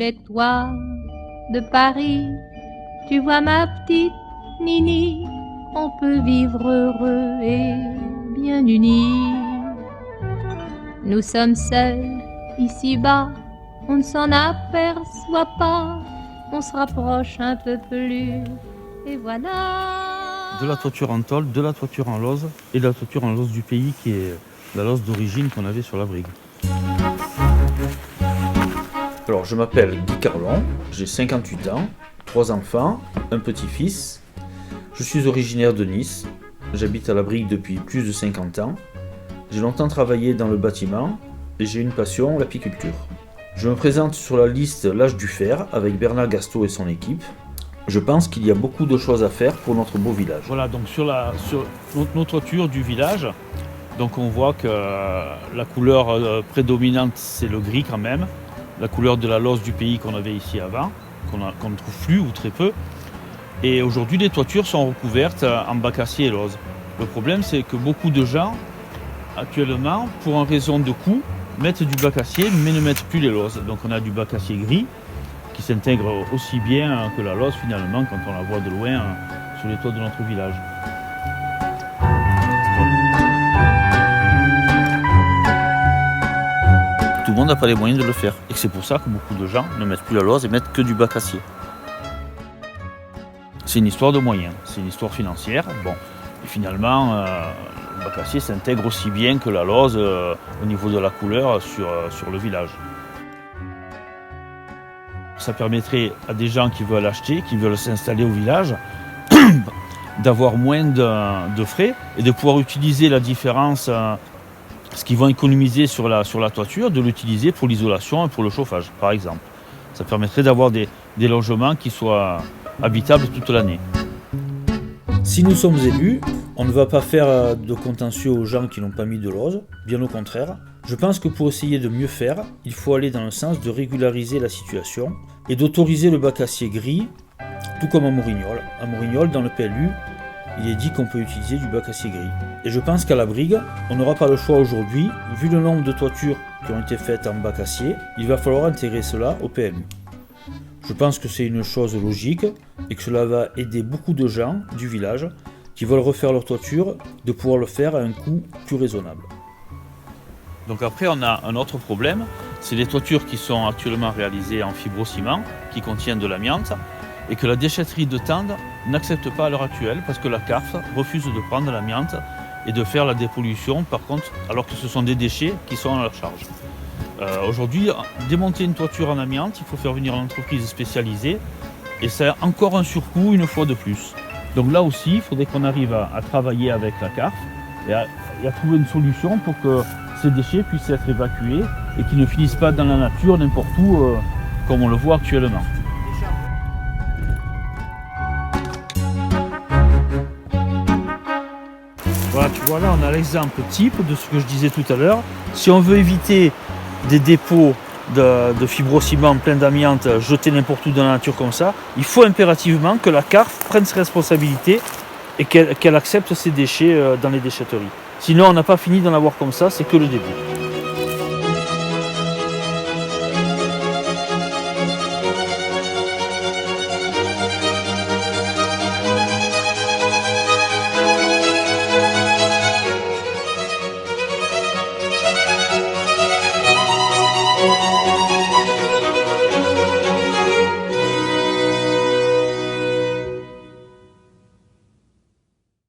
les toits de Paris. Tu vois ma petite Nini, on peut vivre heureux et bien unis. Nous sommes seuls ici-bas, on ne s'en aperçoit pas. On se rapproche un peu plus et voilà. De la toiture en tôle, de la toiture en lauzes et de la toiture en lauzes du pays qui est la lauze d'origine qu'on avait sur la brigue. Alors, je m'appelle Guy Carlon, j'ai 58 ans, 3 enfants, un petit-fils. Je suis originaire de Nice, j'habite à la brigue depuis plus de 50 ans. J'ai longtemps travaillé dans le bâtiment et j'ai une passion, l'apiculture. Je me présente sur la liste L'Âge du Fer avec Bernard Gastaud et son équipe. Je pense qu'il y a beaucoup de choses à faire pour notre beau village. Voilà, donc sur nos toitures du village, donc on voit que la couleur prédominante c'est le gris quand même, la couleur de la lauze du pays qu'on avait ici avant, qu'on ne trouve plus ou très peu. Et aujourd'hui les toitures sont recouvertes en bacacier et lauze. Le problème c'est que beaucoup de gens actuellement, pour une raison de coût, mettent du bacacier mais ne mettent plus les lauses. Donc on a du bacacier gris qui s'intègre aussi bien que la lauze finalement quand on la voit de loin sur les toits de notre village. Tout le monde n'a pas les moyens de le faire et c'est pour ça que beaucoup de gens ne mettent plus la lauze et mettent que du bacacier. C'est une histoire de moyens, c'est une histoire financière. Bon, et finalement, le bacacier s'intègre aussi bien que la lauze au niveau de la couleur sur le village. Ça permettrait à des gens qui veulent acheter, qui veulent s'installer au village, d'avoir moins de frais et de pouvoir utiliser la différence, ce qu'ils vont économiser sur la toiture, de l'utiliser pour l'isolation et pour le chauffage, par exemple. Ça permettrait d'avoir des logements qui soient habitables toute l'année. Si nous sommes élus, on ne va pas faire de contentieux aux gens qui n'ont pas mis de lauze, bien au contraire. Je pense que pour essayer de mieux faire, il faut aller dans le sens de régulariser la situation et d'autoriser le bacacier gris, tout comme à Mourignol. À Mourignol, dans le PLU, il est dit qu'on peut utiliser du bacacier gris. Et je pense qu'à la brigue, on n'aura pas le choix aujourd'hui, vu le nombre de toitures qui ont été faites en bacacier, il va falloir intégrer cela au PLU. Je pense que c'est une chose logique et que cela va aider beaucoup de gens du village qui veulent refaire leur toiture, de pouvoir le faire à un coût plus raisonnable. Donc après on a un autre problème, c'est les toitures qui sont actuellement réalisées en fibrociment, qui contiennent de l'amiante, et que la déchetterie de Tende n'accepte pas à l'heure actuelle parce que la CARF refuse de prendre l'amiante et de faire la dépollution par contre, alors que ce sont des déchets qui sont à leur charge. Aujourd'hui, démonter une toiture en amiante, il faut faire venir une entreprise spécialisée et c'est encore un surcoût une fois de plus. Donc là aussi, il faudrait qu'on arrive à travailler avec la CARF et à trouver une solution pour que ces déchets puissent être évacués et qu'ils ne finissent pas dans la nature n'importe où comme on le voit actuellement. Voilà, tu vois là, on a l'exemple type de ce que je disais tout à l'heure. Si on veut éviter des dépôts de fibrociment plein d'amiante jetés n'importe où dans la nature comme ça, il faut impérativement que la CARF prenne ses responsabilités et qu'elle accepte ces déchets dans les déchetteries. Sinon, on n'a pas fini d'en avoir comme ça, c'est que le début.